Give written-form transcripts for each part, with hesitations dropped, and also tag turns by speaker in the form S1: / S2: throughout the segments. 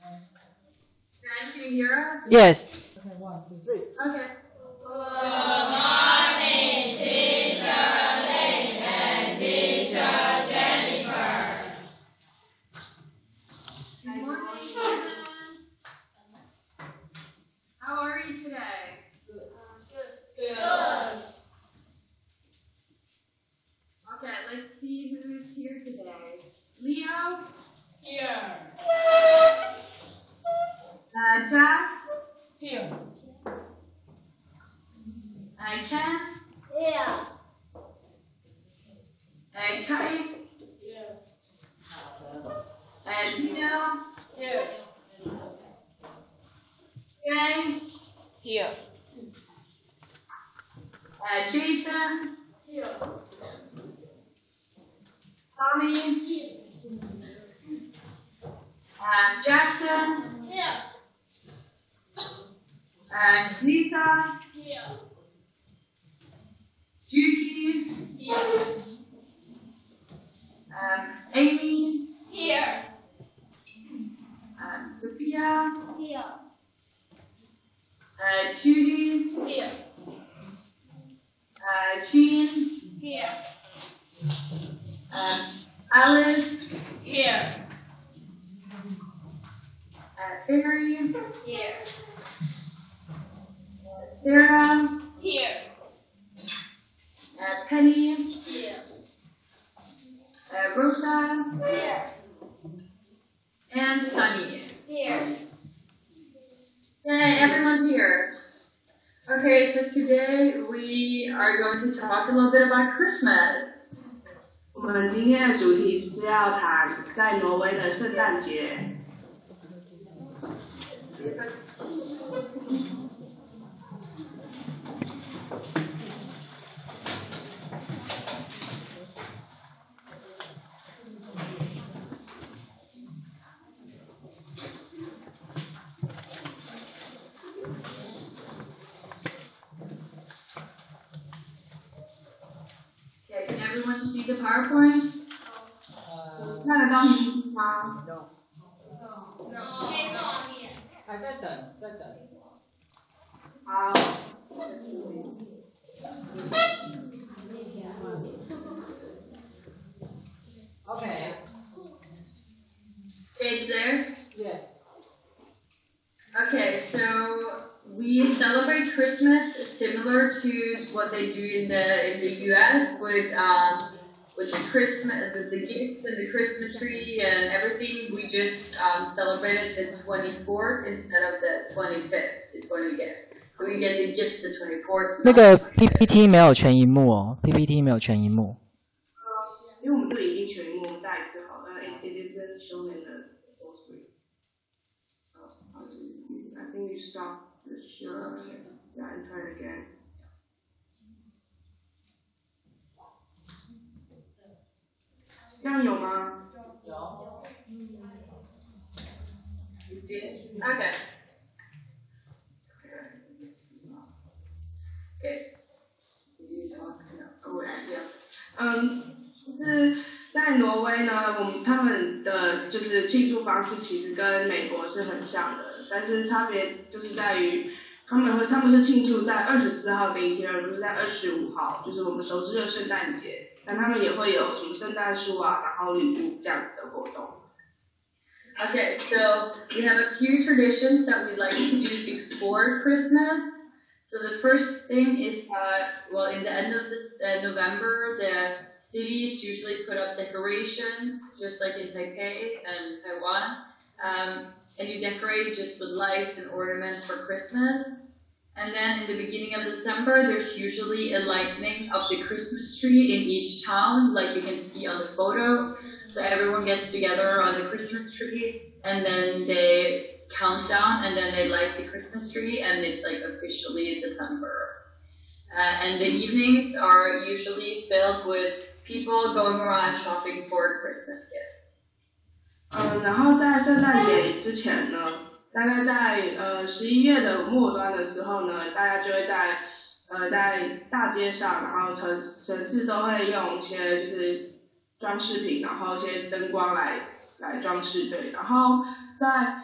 S1: Guys, can you hear us?
S2: Yes.
S3: Okay, 1, 2, 3.
S1: Okay.
S4: Good morning, teacher Lin and teacher Jennifer.
S1: Good morning, students. How are you today?
S4: Good.
S1: Okay, let's see who's here today. Leo?
S4: Here.
S1: Jack?
S4: Here.
S1: Ken?
S4: Here.
S1: Kai?
S4: Here.
S1: Dino?
S4: Here.
S1: Jay?
S4: Here.
S1: Jason?
S4: Here.
S1: Tommy? Jackson?
S4: Here.
S1: Lisa?
S4: Here.
S1: Juki?
S4: Here.
S1: Amy?
S4: Here.
S1: Sophia?
S4: Here.
S1: Judy?
S4: Here.
S1: Jean?
S4: Here.
S1: Alice?
S4: Here.
S1: Barry?
S4: Here.
S1: Sarah?
S4: Here.
S1: Penny?
S4: Here.
S1: Rosa?
S4: Here.
S1: And Sunny.
S4: Here.
S1: Yay, everyone's here. Okay, so today we are going to talk a little bit about Christmas.
S5: 我们今天的主题是要谈在挪威的圣诞节。
S1: Okay, can everyone see the PowerPoint? 看得到吗？
S3: No.
S4: 还
S3: 在等。
S1: 好。
S3: Okay.
S1: Okay, it's there?
S3: Yes.
S1: Okay, so we celebrate Christmas similar to what they do in the US with the gifts and the Christmas tree and everything. We just celebrated the 24th instead of the 25th is when we get. So we get the gifts the 24th.
S2: 那个 PPT 没有全荧幕哦 ，PPT 没有全荧幕。
S5: 因为我们这里已经全幕，我们再一次好了。It isn't shown in the full screen. I think you stop the show. Yeah, and try it again. 这样有吗？
S3: 有。
S1: You see it? Okay. Okay. Oh, yeah.
S5: 就是在挪威呢，他们的就是庆祝方式其实跟美国是很像的，但是差别就是在于他们是庆祝在24号那一天，而不是在25号，就是我们熟知的圣诞节。但他们也会有什么圣诞树啊，然后礼物这样子的活动。
S1: Okay, so we have a few traditions that we like to do before Christmas. So the first thing is well, in the end of this November, the cities usually put up decorations, just like in Taipei and Taiwan. And you decorate just with lights and ornaments for Christmas. And then in the beginning of December, there's usually a lighting of the Christmas tree in each town, like you can see on the photo. So everyone gets together on the Christmas tree, and then they count down, and then they light the Christmas tree, and it's like officially December. And the evenings are usually filled with people going around shopping for Christmas gifts.
S5: 然后在圣诞节之前呢，大概在11月的末端的时候呢，大家就会在大街上，然后城市都会用一些就是装饰品，然后一些灯光来装饰，对。然后在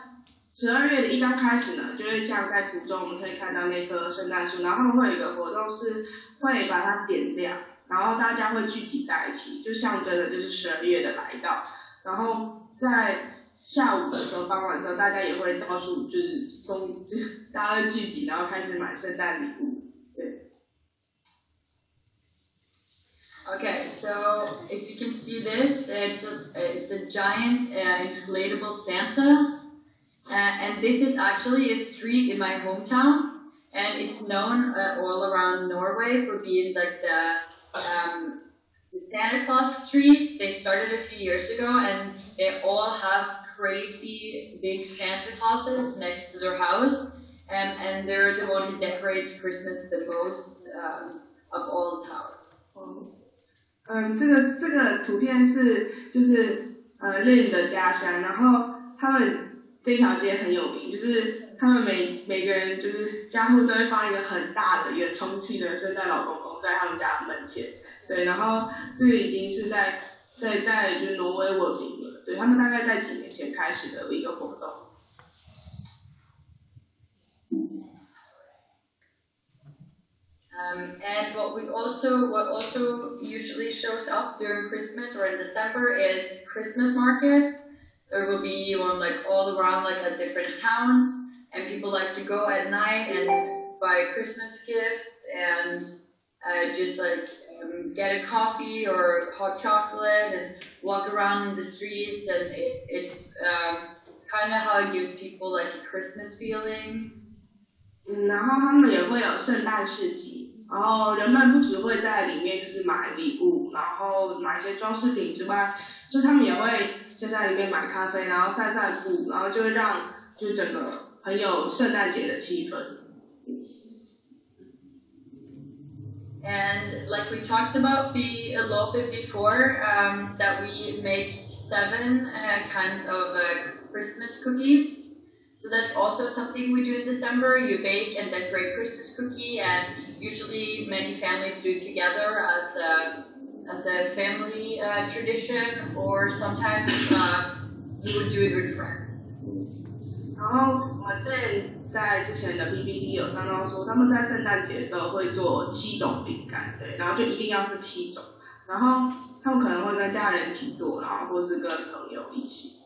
S5: 12月的一刚开始呢，就会像在图中我们可以看到那棵圣诞树，然后他们会有一个活动是会把它点亮，然后大家会聚集在一起，就象征的就是12月的来到。然后在下午的时候，傍晚的时候，大家也会到处就是大家会聚集，然后开始买圣诞礼物。对。
S1: Okay, so if you can see this, it's a giant inflatable Santa, and this is actually a street in my hometown, and it's known all around Norway for being like the Santa Claus street. They started a few years ago, and they all have crazy big Santa Clauses next to their house, and they're the one who decorates Christmas the most of all towers.
S5: 这个图片是就是Lynn 的家乡，然后他们这条街很有名，就是他们每个人就是家户都会放一个很大的一个充气的圣诞老公公在他们家门前，对，然后这个已经是在就是挪威闻名了，对，他们大概在几年前开始的一个活动。
S1: And what also usually shows up during Christmas or in December is Christmas markets. There will be one like all around like at different towns, and people like to go at night and buy Christmas gifts and just like get a coffee or hot chocolate and walk around in the streets, and it's kind of how it gives people like a Christmas feeling.
S5: 然后他们也会有圣诞市集，然后人们不只会在里面就是买礼物，然后买一些装饰品之外，就他们也会就在里面买咖啡，然后散步，然后就会让就整个很有圣诞节的气氛。
S1: And like we talked about a little bit before, that we make 7 kinds of Christmas cookies. So that's also something we do in December. You bake and decorate Christmas cookie, and usually many families do it together as a family tradition, or sometimes you would do it with friends.
S5: 然后我在之前的 PPT 有上到说，他们在圣诞节的时候会做7种饼干，对，然后就一定要是7种，然后他们可能会跟家人一起做，然后或是跟朋友一起。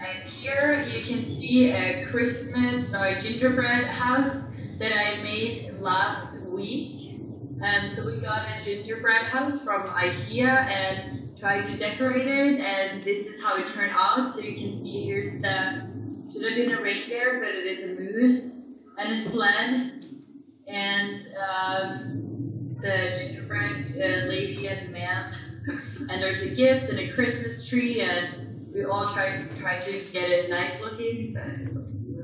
S1: And here you can see a Christmas gingerbread house that I made last week. So we got a gingerbread house from ICL and tried to decorate it, and this is how it turned out. So you can see here's should have been a reindeer, but it is a moose and a sled, and the gingerbread lady and man, and there's a gift and a Christmas tree, and we all try to get it nice looking, but it looks a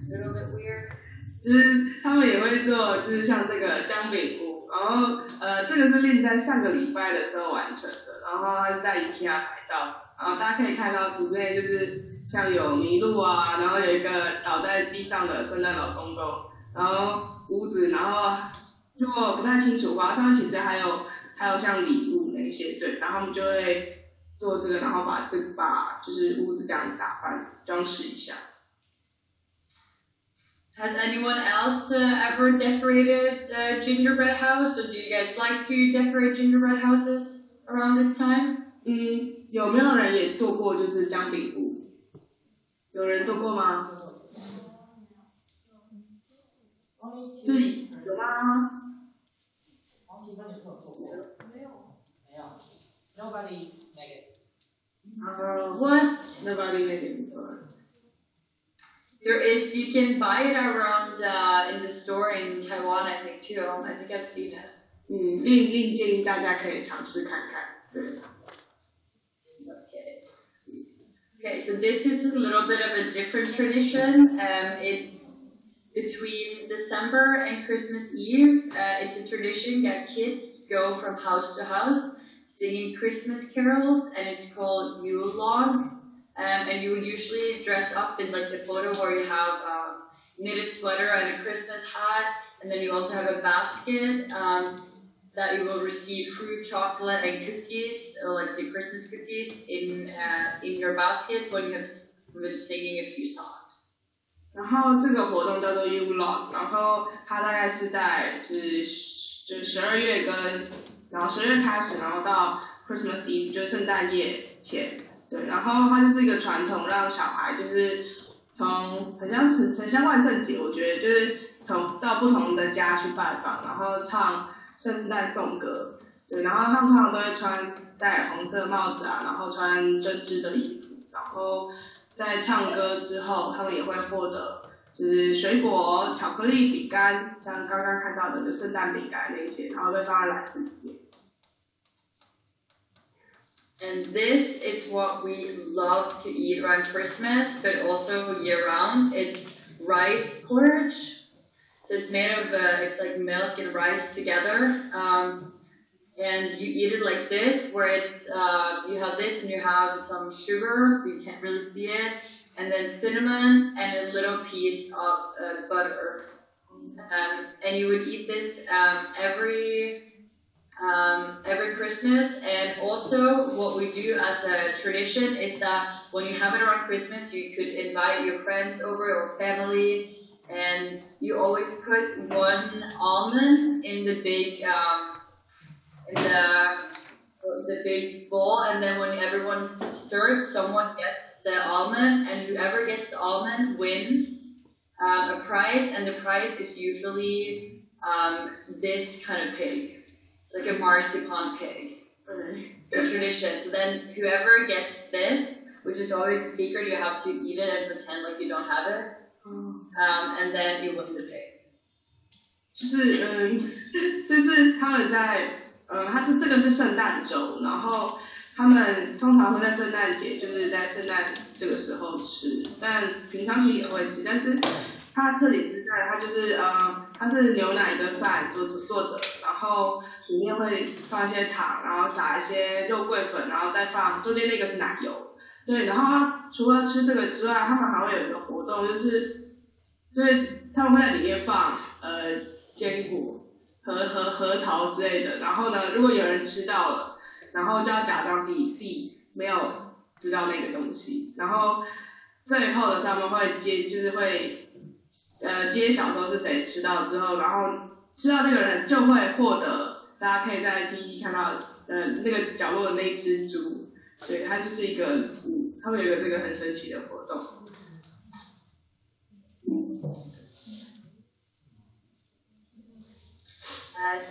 S1: little bit weird.
S5: 就是他们也会做，就是像这个姜饼屋，然后这个是Lynn在上个礼拜的时候完成的，然后它是在IKEA买到，然后大家可以看到图内就是像有麋鹿啊，然后有一个倒在地上的圣诞老公公，然后屋子，然后如果不太清楚的话，上面其实还有像礼物那些，对，然后他们就会做这个，然后把就是屋子这样打扮装饰一下。
S1: Has anyone else ever decorated a gingerbread house, or do you guys like to decorate gingerbread houses around this time?
S5: 有没有人也做过就是姜饼屋？有人做过吗？就是有吗？
S3: 王启芬，你是有做过？没有。Nobody make it.
S1: What?
S5: Nobody made it before.
S1: There is, you can buy it around in the store in Taiwan, I think too. I think I've seen it.
S5: 另建议大家可以尝试看看。对。
S1: Okay, so this is a little bit of a different tradition. It's between December and Christmas Eve. It's a tradition that kids go from house to house singing Christmas carols, and it's called Yule log. And you would usually dress up in like the photo where you have knitted sweater and a Christmas hat, and then you also have a basket. that you will receive fruit, chocolate, and cookies, or like the Christmas cookies, in your basket when you have been singing a few songs.
S5: 然后这个活动叫做 U Log， 然后它大概是在就是12月然后12月开始，然后到 Christmas Eve 就是圣诞夜前，对，然后它就是一个传统，让小孩就是很像万圣节，我觉得就是到不同的家去拜访，然后唱圣诞颂歌，对，然后他们通常都会戴红色帽子啊，然后穿针织的衣服，然后在唱歌之后，他们也会获得就是水果、巧克力、饼干，像刚刚看到的圣诞饼干那些，然后被放在篮子里面。
S1: And this is what we love to eat around Christmas, but also year round. It's rice porridge. So it's made of, it's like milk and rice together. And you eat it like this, where it's, you have this and you have some sugar, you can't really see it, and then cinnamon and a little piece of butter. And you would eat this every Christmas. And also what we do as a tradition is that when you have it around Christmas, you could invite your friends over or family, and you always put one almond in the big the big bowl, and then when everyone's served, someone gets the almond, and whoever gets the almond wins a prize, and the prize is usually this kind of pig. It's like a marzipan pig. The tradition. So then whoever gets this, which is always a secret, you have to eat it and pretend like you don't have it, and then you win the pig.
S5: 就是他们在这个是圣诞周，然后他们通常会在圣诞节，就是在圣诞这个时候吃，但平常其实也会吃，但是它特点是在它就是它是牛奶跟饭做的，然后里面会放一些糖，然后撒一些肉桂粉，然后再放中间那个是奶油，对，然后除了吃这个之外，他们还会有一个活动，就是他们会在里面放坚果核桃之类的，然后呢，如果有人吃到了，然后就要假装自己没有知道那个东西，然后最后的他们会揭晓说是谁吃到之后，然后吃到这个人就会获得，大家可以在 PPT 看到那个角落的那只猪，对，它就是一个他们有一个这个很神奇的活动。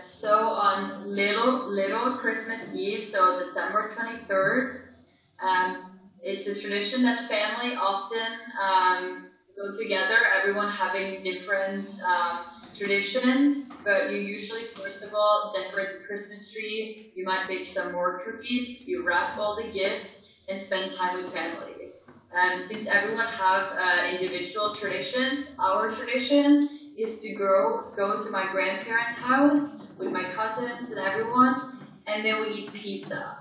S1: So on little Christmas Eve, so December 23rd, it's a tradition that family often go together, everyone having different traditions, but you usually, first of all, decorate the Christmas tree, you might bake some more cookies, you wrap all the gifts, and spend time with family. Since everyone have individual traditions, our tradition is to go to my grandparents' house with my cousins and everyone, and then we eat pizza.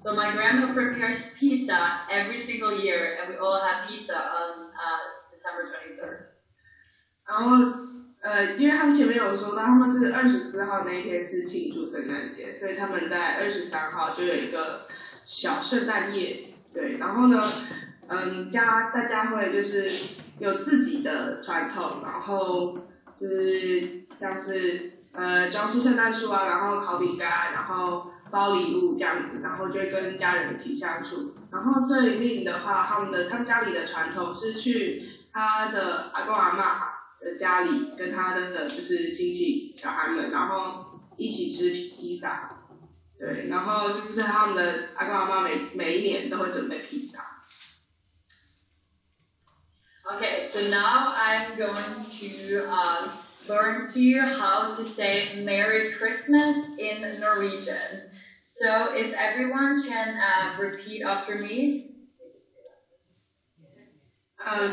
S1: So my grandma prepares pizza every single year, and we all have pizza on December 23rd.
S5: 然后因为他们前面有说到，他们是24号那一天是庆祝圣诞节，所以他们在23号就有一个小圣诞夜，对，然后呢，大家会就是有自己的传统，然后就是像是装饰圣诞树啊，然后烤饼干，然后包礼物这样子，然后就会跟家人一起相处。然后最令的话，他们家里的传统是去他的阿公阿嬷的家里，跟他的就是亲戚小孩们，然后一起吃披萨。对，然后就是他们的阿公阿嬷每一年都会准备披萨。
S1: Okay, so now I'm going to learn to you how to say Merry Christmas in Norwegian. So if everyone can repeat after me.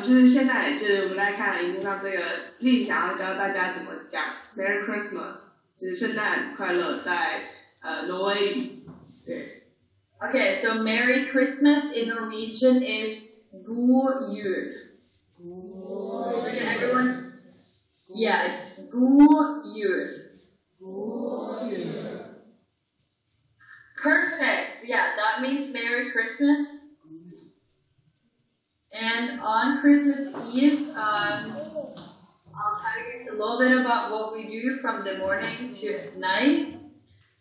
S5: 就是现在就是我们来看荧幕上这个丽想要教大家怎么讲 Merry Christmas， 就是圣诞快乐在挪威语。对。
S1: Okay, so Merry Christmas in Norwegian is God jul. Look at everyone. Yeah, it's God jul. Perfect. Yeah, that means Merry Christmas. And on Christmas Eve, I'll tell you a little bit about what we do from the morning to night.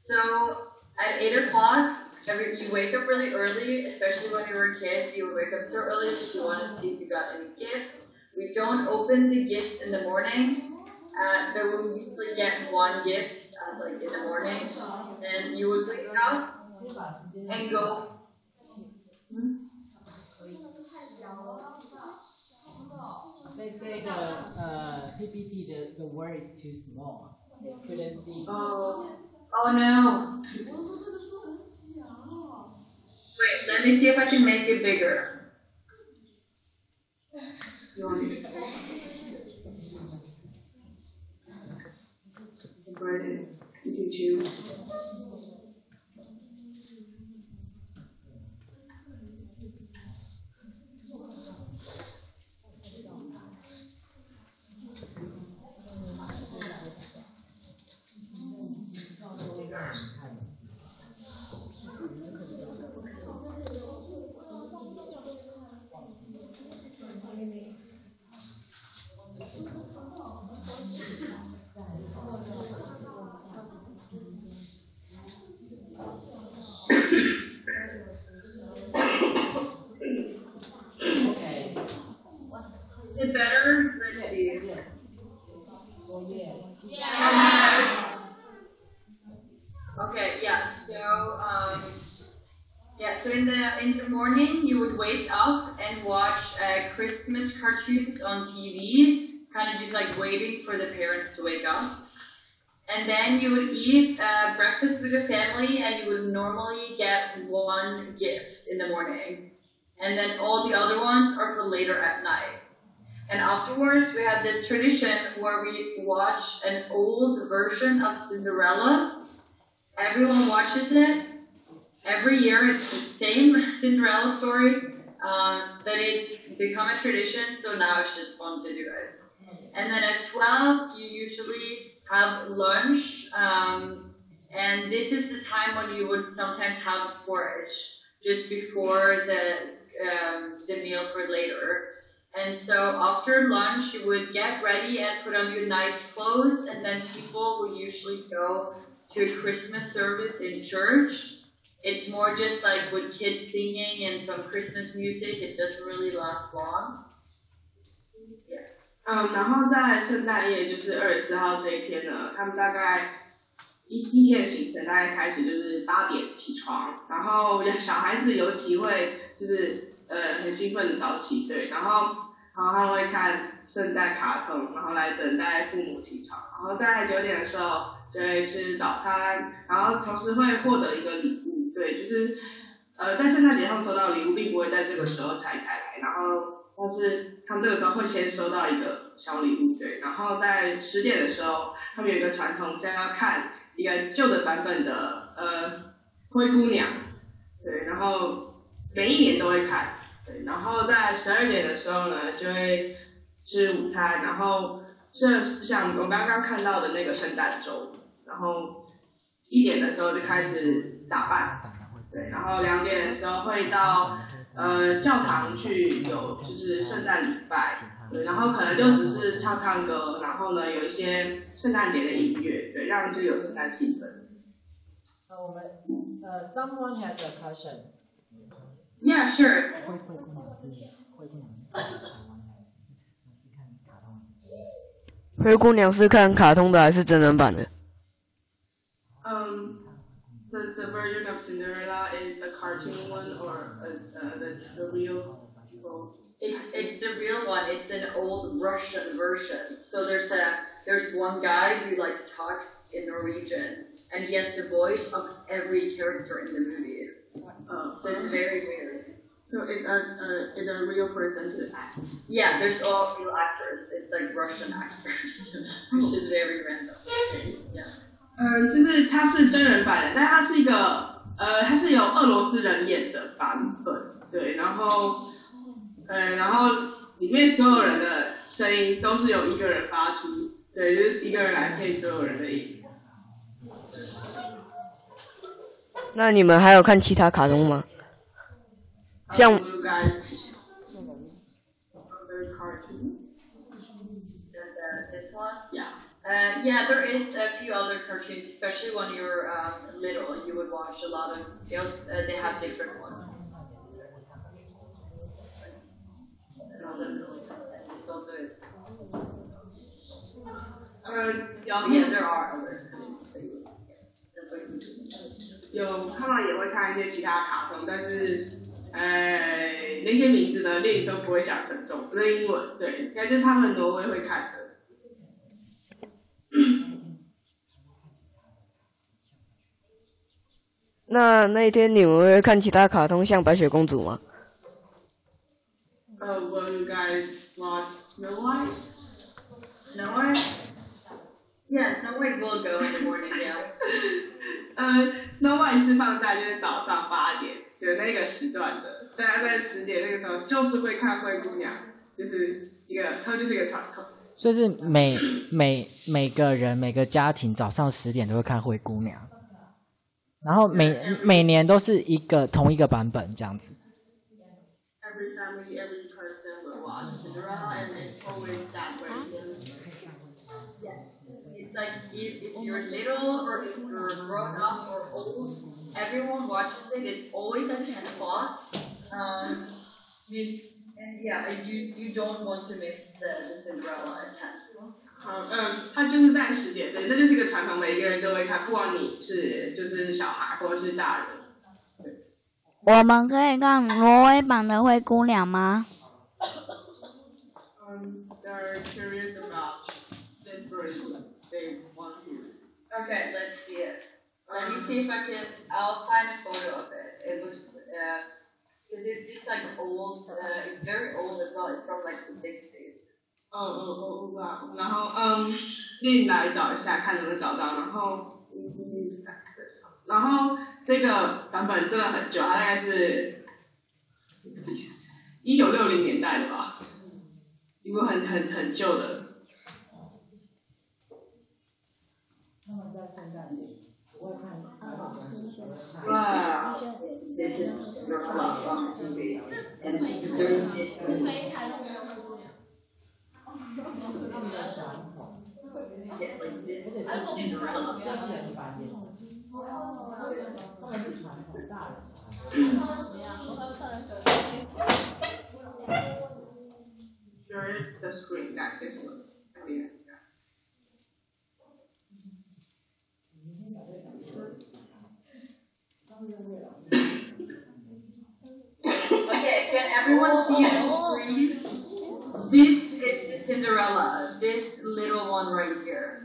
S1: So at 8 o'clock, you wake up really early, especially when you were kids. You would wake up so early because you want to see if you got any gifts. We don't open the gifts in the morning. But we usually get one gift as like in the morning, and you would wake up and go.
S3: They say the PPT the word is too small. They couldn't see.
S1: Oh no. Wait, let me see if I can make it bigger. You want me to write it? You can choose. Is it better? Let's see.
S3: Yes. Oh yes.
S1: Yes. Okay, yeah. So in the morning you would wake up and watch Christmas cartoons on TV, kind of just like waiting for the parents to wake up. And then you would eat breakfast with your family, and you would normally get one gift in the morning. And then all the other ones are for later at night. And afterwards, we have this tradition where we watch an old version of Cinderella. Everyone watches it. Every year, it's the same Cinderella story, but it's become a tradition, so now it's just fun to do it. And then at 12, you usually have lunch, and this is the time when you would sometimes have porridge, just before the meal for later. And so after lunch, you would get ready and put on your nice clothes, and then people would usually go to a Christmas service in church. It's more just like with kids singing and some Christmas music. It doesn't really last long. Yeah.
S5: 然后在圣诞夜就是24号这一天呢，他们大概一天的行程大概开始就是8点起床，然后小孩子尤其会就是很兴奋的早起，对，然后他们会看圣诞卡通，然后来等待父母起床，然后在9点的时候就会吃早餐，然后同时会获得一个礼物，对，就是在圣诞节他们收到的礼物并不会在这个时候拆开来，然后但是他们这个时候会先收到一个小礼物，对，然后在10点的时候，他们有一个传统是要看一个旧的版本的灰姑娘，对，然后每一年都会看，对，然后在12点的时候呢，就会吃午餐，然后是像我刚刚看到的那个圣诞粥，然后1点的时候就开始打扮，对，然后2点的时候会到教堂去有就是圣诞礼拜，对，然后可能就只是唱歌，然后呢有一些圣诞节的音乐，对，让就有圣诞气氛。
S3: 我们someone has a question.
S1: Yeah, sure.
S2: 灰姑娘是台湾还是看卡通是真的？
S6: 灰姑娘是看卡通的还是真人版的
S5: The version of Cinderella is a cartoon one or the real?
S1: It's the real one. It's an old Russian version. So there's one guy who like talks in Norwegian, and he has the voice of every character in the movie. So it's very weird.
S5: So it's a real person to act.
S1: Yeah, there's all real actors. It's like Russian actors, which is very random. Yeah.
S5: 就是它是真人版的，但它是一个它是由俄罗斯人演的版本，对，然后里面所有人的声音都是由一个人发出，对，就是一个人来配所有人的音。
S6: 那你们还有看其他卡通吗？像
S5: You guys other cartoons?
S1: This one?
S5: Yeah.
S1: Yeah, there is a few other cartoons, especially when you're little. You would watch a lot of. They have different ones. It's also. Yeah, there are other cartoons. That's what you do.
S5: 他们也会看一些其他卡通，但是那些名字呢，连语都不会讲成中文，英文，对，应该就是他们挪威会看的。
S6: 那一天你们会看其他卡通，像白雪公主吗？
S5: Will you guys watch Snow White?
S1: Snow White? Yeah, Snow White will go in the morning, yeah.
S5: Snow White 是放在就是早上8点，就是那个时段的，大家在10点那个时候就是会看灰姑娘，就是它就是一个传统。
S2: 所以是每个人每个家庭早上10点都会看灰姑娘，然后每年都是同一个版本这样子。
S5: Every family, every person will watch Cinderella, and it's always that way.
S1: It's like if you're little or if you're grown up or old, everyone watches it. It's always at 10 o'clock. And yeah, you don't want to miss the Cinderella at 10.
S5: 它就是在10点，对，那就是一个传统，每个人都会看，不管你是就是小孩或者是大人。
S7: 我们可以看挪威版的灰姑娘吗
S5: ？They're curious about this version. They want to.
S1: Okay, let's see it. Let me see if I'll find a photo of it. It looks, because it's just like old, it's very old as well. It's from like the 60s.
S5: 然后你来找一下，看能不能找到。然后这个版本真的很久，它大概是1960年代的吧，一部很旧的。哇
S1: This is your love on TV. And yeah, like this is Cinderella.
S5: Share the screen that this one.
S1: Okay, can everyone see the screen? This is Cinderella, this little one right here.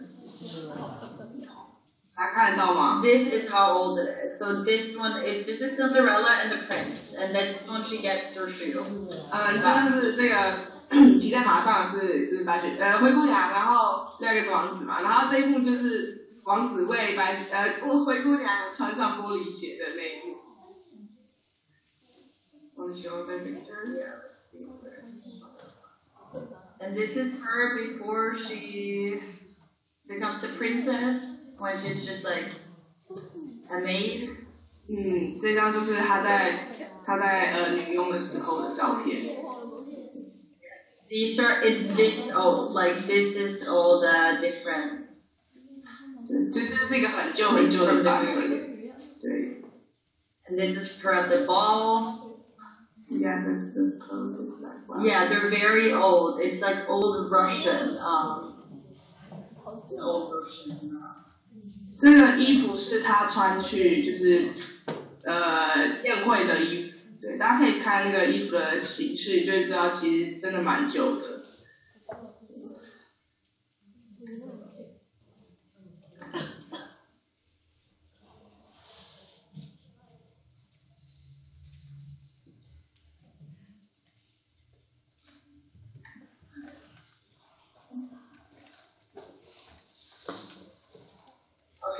S5: 大家看得到吗？
S1: This is how old it is. So this is Cinderella and the prince, and that's when she gets her shoe.
S5: 就是这个骑在马上就是灰姑娘，然后另外一个是王子嘛，然后这一幕就是王子为灰姑娘穿上玻璃鞋的那一幕。Want to show the picture?
S1: Yeah, let's see where. And this is her before she becomes a princess, when she's just like a maid.
S5: 这张就是她在女佣的时候的照片。
S1: It's this old, like this is all the different.
S5: 就这是一个很旧的版本。对。
S1: And this is her at the ball.
S5: Yeah, the clothes is like wow.
S1: Yeah, they're very old. It's like old Russian. Old Russian.
S5: 这个衣服是她穿去就是宴会的衣服，对，大家可以看那个衣服的形式，就会知道其实真的蛮旧的。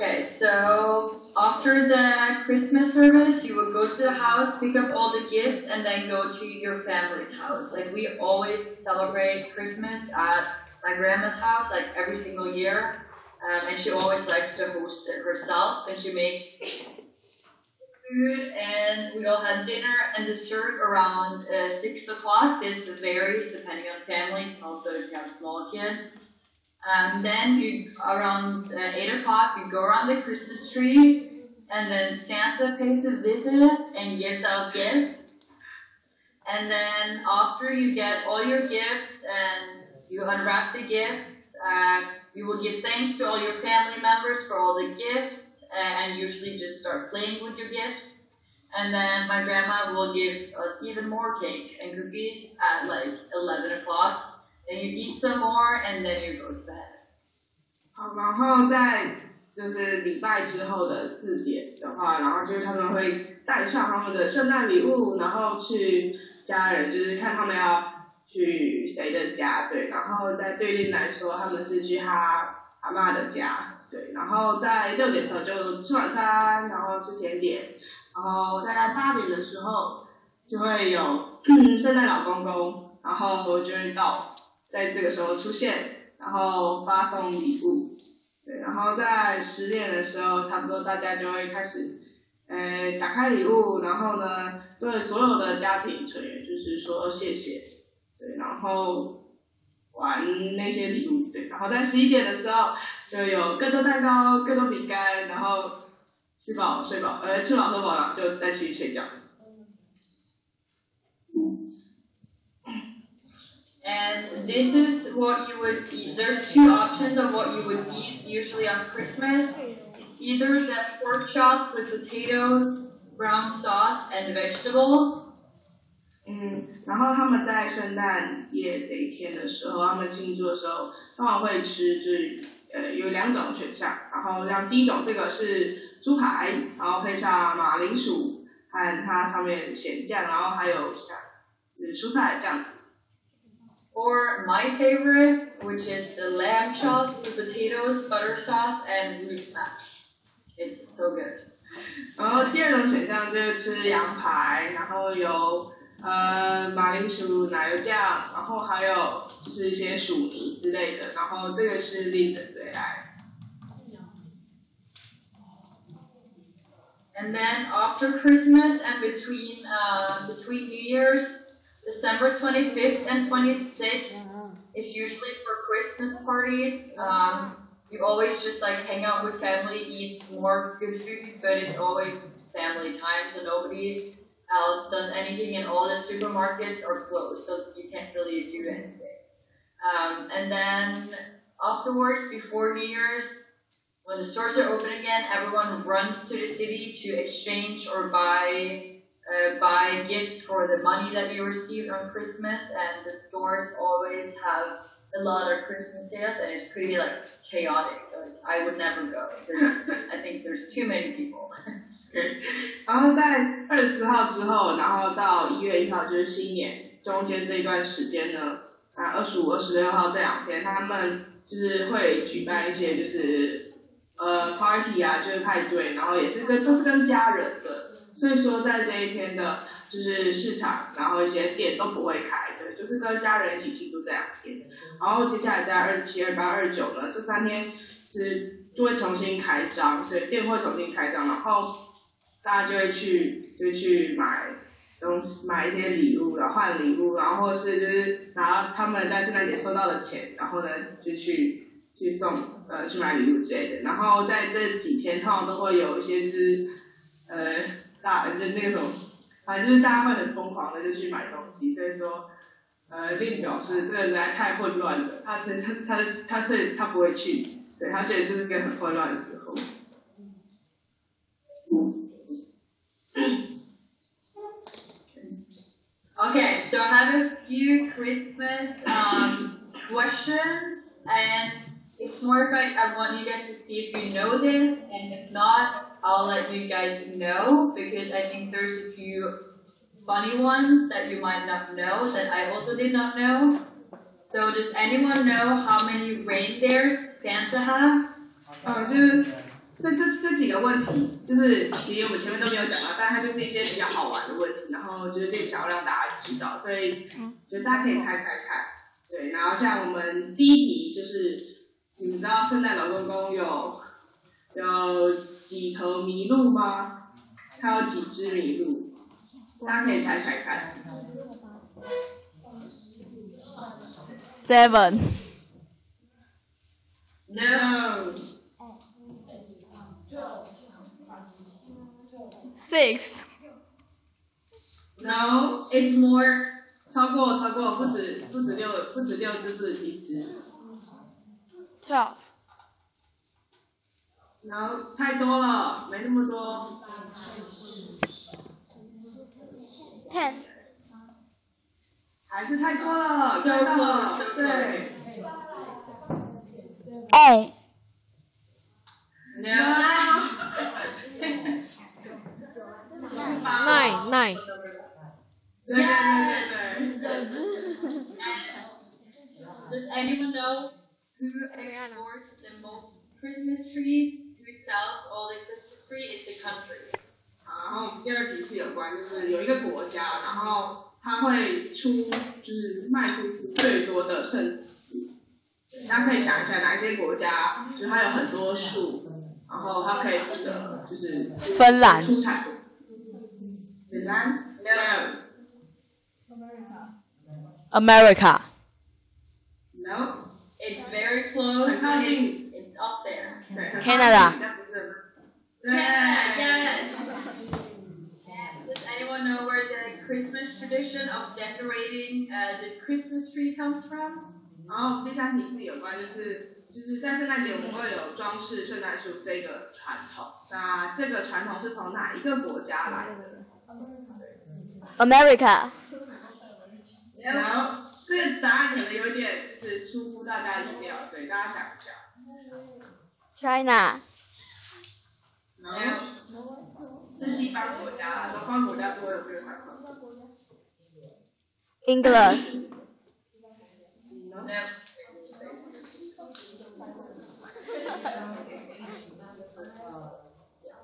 S1: Okay, so after the Christmas service, you will go to the house, pick up all the gifts, and then go to your family's house. Like we always celebrate Christmas at my grandma's house, like every single year, and she always likes to host it herself, and she makes food, and we all had dinner and dessert around 6 o'clock. This varies depending on families and also if you have small kids. Then around 8 o'clock, you go around the Christmas tree, and then Santa pays a visit and gives out gifts. And then after you get all your gifts and you unwrap the gifts, you will give thanks to all your family members for all the gifts, and usually just start playing with your gifts. And then my grandma will give us even more cake and cookies at like 11 o'clock. Then you eat some more, and then you go to bed.
S5: 好，然后在就是礼拜之后的4点的话，然后就是他们会带上他们的圣诞礼物，然后去家人就是看他们要去谁的家，对，然后在对立来说，他们是去他阿嬷的家，对，然后在6点的时候就吃晚餐，然后吃甜点，然后大概8点的时候就会有圣诞老公公，然后就会在这个时候出现，然后发送礼物，对，然后在10点的时候，差不多大家就会开始打开礼物，然后呢对所有的家庭成员就是说谢谢，对，然后玩那些礼物，对，然后在11点的时候就有更多蛋糕、更多饼干，然后吃饱睡饱，吃饱喝饱了就再去睡觉。
S1: And this is what you would eat. There's 2 options of what you would eat usually on Christmas. It's either the pork chops with potatoes, brown sauce, and vegetables.
S5: 然后他们在圣诞夜这一天的时候，他们庆祝的时候，通常会吃就是有2种选项，然后像第一种这个是猪排，然后配上马铃薯和它上面咸酱，然后还有像蔬菜这样子。
S1: Or my favorite, which is the lamb chops with potatoes, butter sauce, and root mash. It's so good.
S5: 然后第2种选项就是吃羊排，然后有马铃薯奶油酱，然后还有就是一些薯泥之类的，然后这个是Lin的最爱。
S1: And then after Christmas and between New Year's, December 25th and 26th is usually for Christmas parties. You always just like hang out with family, eat more good food, but it's always family time, so nobody else does anything, and all the supermarkets are closed, so you can't really do anything. And then afterwards, before New Year's, when the stores are open again, everyone runs to the city to exchange or buy gifts for the money that you received on Christmas, and the stores always have a lot of Christmas sales, and it's pretty like chaotic. Like, I would never go. I think there's too many people.
S5: 然后在24号之后，然后到1月1号就是新年，中间这一段时间呢，25、26号这2天，他们就是会举办一些就是party 啊，就是派对，然后也是都是跟家人的。所以说在这一天的就是市场，然后一些店都不会开的，就是跟家人一起庆祝这2天。然后接下来在27、28、29呢，这3天就会重新开张，所以店会重新开张，然后大家就会去买东西，买一些礼物，然后换礼物，然后或是就是拿他们在圣诞节收到的钱，然后呢就去送去买礼物之类的。然后在这几天通常都会有一些就是就那个什么，反正就是大家会很疯狂的就去买东西，所以说Lin表示这个实在太混乱了，他不会去，对，他觉得这是个很混乱的时候。
S1: Okay, so I have a few Christmas questions, and it's more like I want you guys to see if you know this, and if not, I'll let you guys know, because I think there's a few funny ones that you might not know that I also did not know. So does anyone know how many reindeers Santa has?
S5: 就是这几个问题，就是其实我们前面都没有讲到，但它就是一些比较好玩的问题，然后就是Lin想要让大家知道，所以觉得大家可以猜猜看。对，然后像我们第一题就是，你们知道圣诞老公公有几头麋鹿吗？它有几只麋鹿？大家可以猜猜看。
S4: 7.
S5: No.
S4: 6.
S1: No, it's more.
S5: 超过，不止6只，不止7只。
S4: 12.
S5: No, 太多了，没那么多。
S7: 10.
S5: 还是太多了，
S1: So
S5: 猜到了
S1: close, so
S5: 对。
S7: 8.
S1: No.
S4: 9.
S5: 对。
S1: Does anyone know who exports the most Christmas trees? Who sells all the Christmas trees? It's the country.
S5: 然后我们第二题是有关，就是有一个国家，然后它会就是卖出去最多的圣树。大家可以想一下，哪一些国家就是它有很多树，然后它可以负责就是
S4: 芬兰
S5: 出产。芬兰
S4: America.
S5: No.
S1: It's very close.
S5: 很靠近。
S1: It's up there.
S5: 对
S4: Canada
S5: 但不是。
S1: Yeah, yes. And does anyone know where the Christmas tradition of decorating the Christmas tree comes from?
S5: 然后第三题是有关，就是在圣诞节我们会有装饰圣诞树这个传统。那这个传统是从哪一个国家来的？
S7: America.
S5: 然后这个答案可能有点就是出乎大家意料，对，大家想一下。
S7: China.
S5: 然后是西方国家，东方国家不会有这个传统。
S7: England.
S1: No.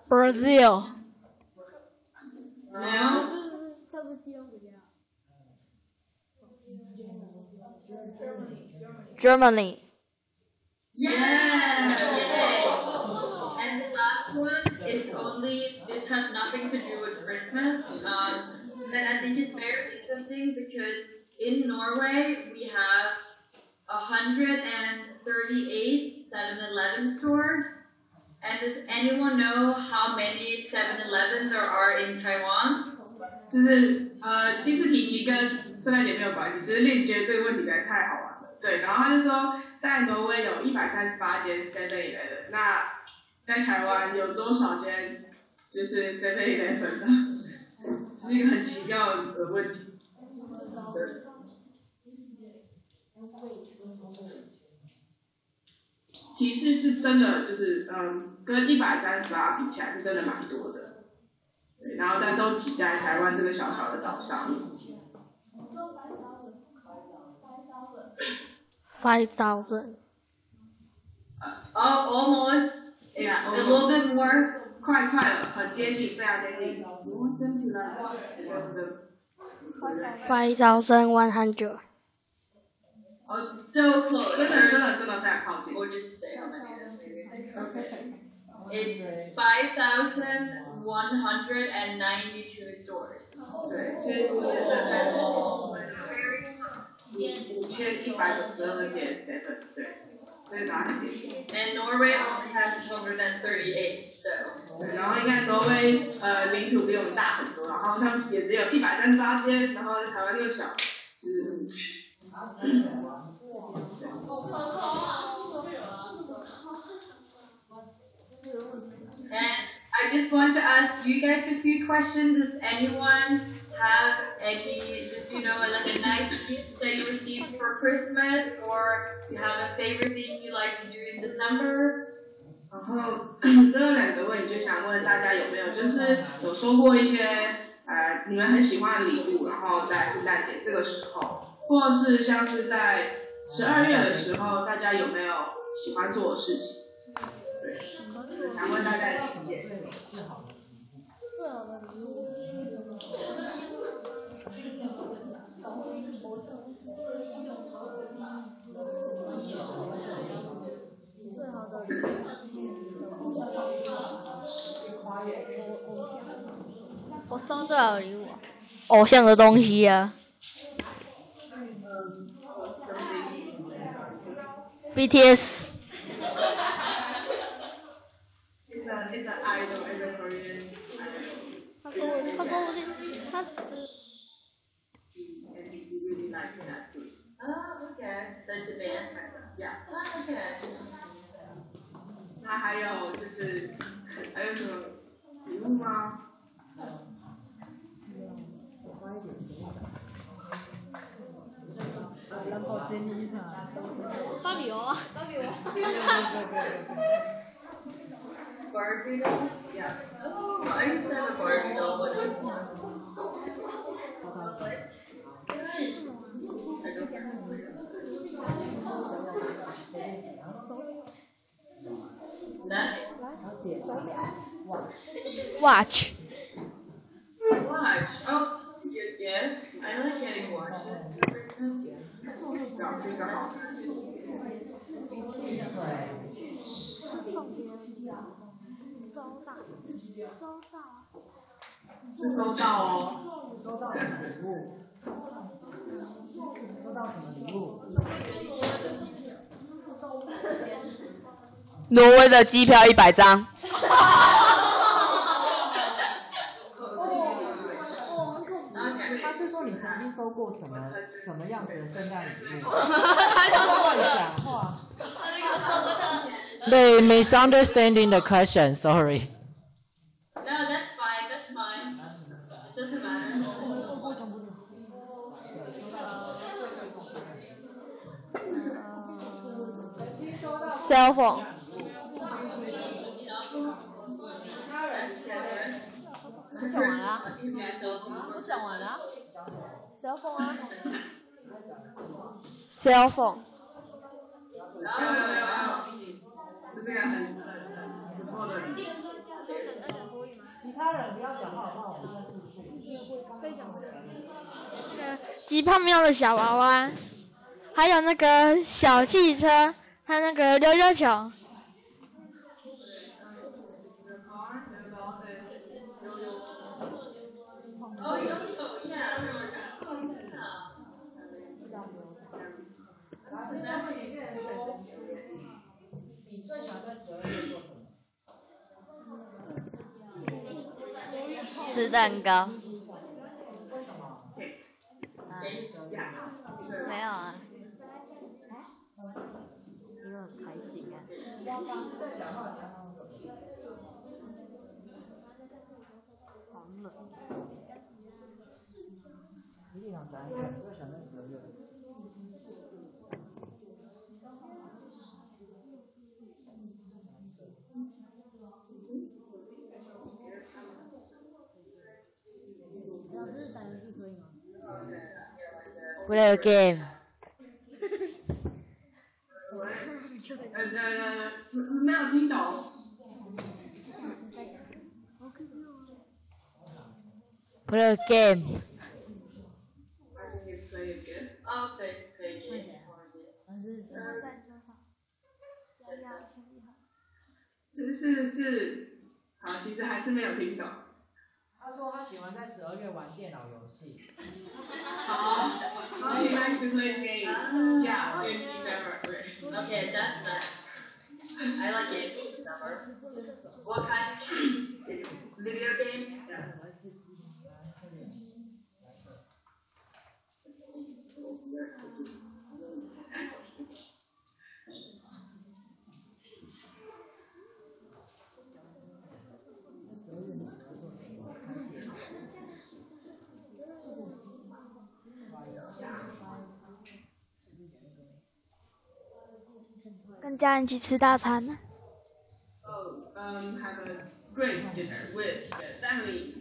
S4: Brazil.
S5: No.
S7: Germany.
S1: Yes. And the last one, it has nothing to do with Christmas. But I think it's very interesting because in Norway we have 138 7-Eleven stores. And does anyone know how many 7-Eleven there are in Taiwan?
S5: 就是第四题其实跟圣诞节没有关系，只是链接这个问题实在太好玩了。对，然后他就说，在挪威有138间 7-Eleven， 那在台湾有多少间就是 7-Eleven 呢？这是一个很奇妙的问题。提示是真的，就是跟138比起来是真的蛮多的。对，然后但都挤在台湾这个小小的岛上。
S7: 5,000.
S1: Almost.
S5: Yeah,
S1: A little bit more.
S5: 快了，很接近，非常接近。
S7: 5,100.
S1: Oh, so close.
S5: 真的非常靠近。
S1: Or just say how many it is, maybe.
S5: Okay.
S1: It's 5,192 stores.
S5: 对，所以我觉得5112间 7， 对，这个答案很接近。
S1: And Norway only has 138, so.
S5: 对，然后应该挪威领土比我们大很多，然后他们也只有138间，然后台湾那么小，是。
S1: And I just want to ask you guys a few questions. Does anyone have like a nice gift that you received for Christmas, or you have a favorite thing you like to do in December?
S5: 然后这2个问题就想问大家有没有就是有收过一些你们很喜欢的礼物，然后在圣诞节这个时候，或是像是在12月的时候，大家有没有喜欢做的事情？对，想问大家的意见。
S7: 最好的
S4: 我收最好的礼物，偶像的东西啊。BTS。
S5: It's an idol, it's a Korean idol.
S4: 他说他是
S5: And he really likes that too.
S1: Oh, okay. The band kind of.
S5: Yeah.
S1: Oh, okay.
S5: 那还有就是还有什么礼物吗？
S3: 兰博基尼的。
S4: 芭比娃娃。
S1: Barbie doll? Yeah. Oh, I used to have a Barbie doll when I was young.
S3: 收到谁？
S1: I don't remember. That
S4: Watch。
S1: watch. Oh, yeah. I like getting watches.
S5: 表示一个好。
S4: 是送别人收到。
S5: 收到哦。
S3: 收到什么礼物？收到什么礼物？
S6: 挪威的机票100张。
S3: 他是说你曾经收过什么样子的圣诞礼物？乱讲话。
S2: They misunderstanding the question. Sorry.
S1: No, that's fine. That's fine. It doesn't matter.
S4: Cell phone。我讲完了。我讲完了。Cell phone 啊。Cell phone。
S5: 这个很不错的礼物。
S3: 其他人不要讲话，好不好？我们在试训。可以讲吗？
S4: 鸡泡喵的小娃娃，还有那个小汽车，还有那个溜溜球。
S1: Oh, yeah.
S3: 你最喜欢在12月做什么？
S4: 吃蛋糕。
S3: 为什么？
S4: 没有啊。因为很开心啊。
S3: 在讲话，
S4: 好冷。
S3: 一定想讲一个，最喜欢在12月。
S4: 老师打游戏可以吗？
S6: Play a game。
S5: 没有听懂。
S6: Play a game。Oh,
S1: play game.
S5: 是，好，其实还是没有听懂。
S3: 他说他喜欢在12月玩电脑游戏。
S5: 好，He likes to play games. Yeah, in December.
S1: Okay, that's that. I like games in summer. What kind? Video games? Yeah.
S4: 跟家人一起吃大餐呢。
S5: Have a great dinner with the family.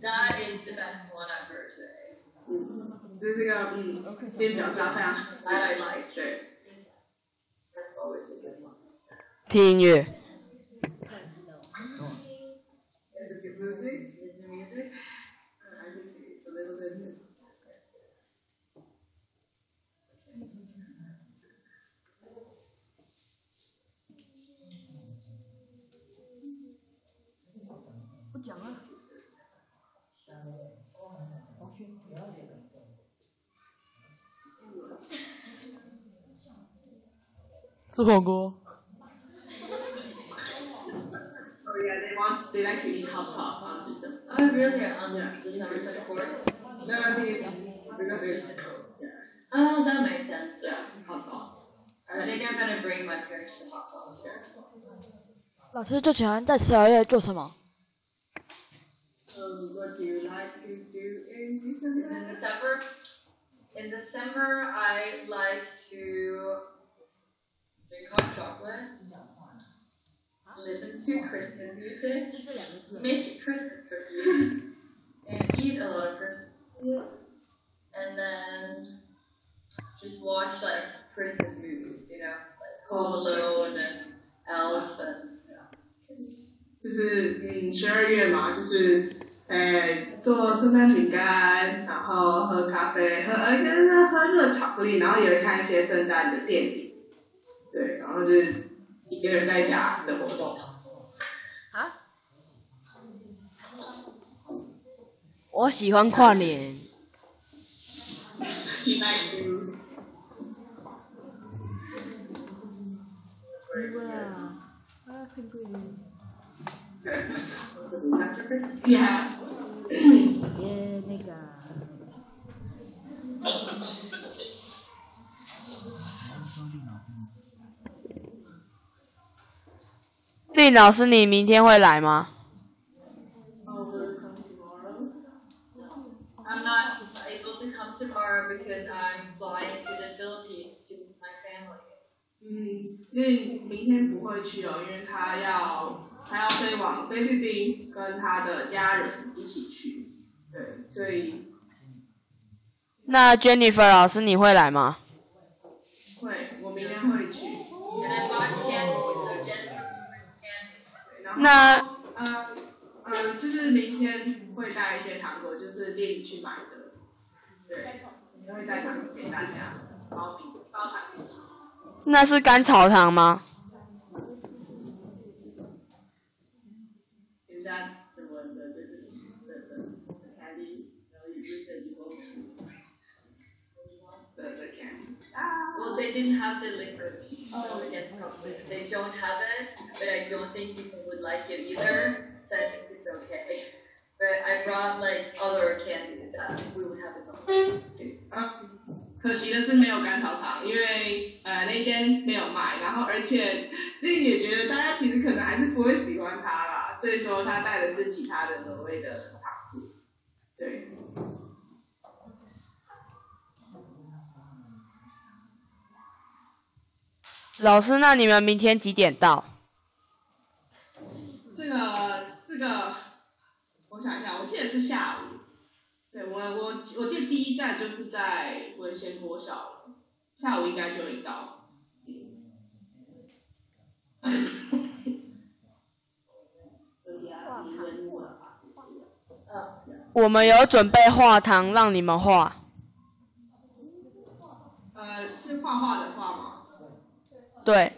S1: That is the best one I've heard today.
S5: 就是这个边角加非常
S1: That I like.
S5: 对。
S1: That's always a good one.
S6: 听音乐。
S5: Is it music? Is it music? I think it's a little bit.
S4: 不讲了。
S3: 吃火锅。
S5: Oh yeah, they like to eat hot pot on December.
S1: Oh, really? On December 24th?
S5: No, I think it's yeah.
S1: Oh, that makes sense. Yeah, hot pot. I think I'm gonna bring my parents to hot pot here.
S8: 老师最喜欢在12月做什么？
S5: What do you like to do in
S1: In
S5: December?
S1: December? In December, I like to drink hot chocolate, listen to Christmas music, make Christmas cookies, and eat a lot of Christmas food, and then just watch like Christmas movies, you know, like Home Alone and Elf and yeah.
S5: 就是12月嘛，就是做圣诞饼干，然后喝咖啡，喝热巧克力，然后也会看一些圣诞的电影，对，然后就是一个人在家的活动。
S3: 啊？
S6: 我喜欢跨年。
S5: Yeah.
S3: 那个。
S6: 令老师，你明天会来吗？
S1: I'm not able to come tomorrow because I'm flying to the Philippines to meet my family.
S5: 因为明天不会去哦，因为他要飞往菲律宾，跟他的家人一起去，对，所以。
S6: 那 Jennifer 老师你会来吗？
S5: 会，我明天会去。
S1: And I bought candy, so Jennifer brings candy.
S6: 那
S5: 就是明天会带一些糖果，就是店去买的，对，会带糖果给大家，包糖一起。
S6: 那是甘草糖吗？
S1: Is that the one that the candy? No, you said you won't. The candy. Well, they didn't have the liquid, so I guess probably they don't have it, but I don't think people would like it either, so I think it's okay. But I brought like other candies that we would have at home.
S5: 可惜的是没有甘草糖，因为那间没有卖，然后而且丽也觉得大家其实可能还是不会喜欢它啦，所以说他带的是其他的挪威的糖果，对。
S6: 老师，那你们明天几点到？
S5: 这个是个，我想一下，我记得是下午。对，我记得第一站就是在文贤国小了，下午应该就会到。
S6: 我们有准备画堂让你们画。
S5: 是画画的画吗？
S6: 对。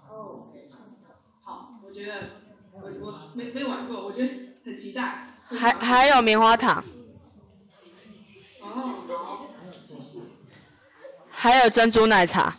S5: 哦，好，我觉得我没玩过，我觉得很期待。
S6: 还有棉花糖。
S5: 哦，好，谢谢。
S6: 还有珍珠奶茶。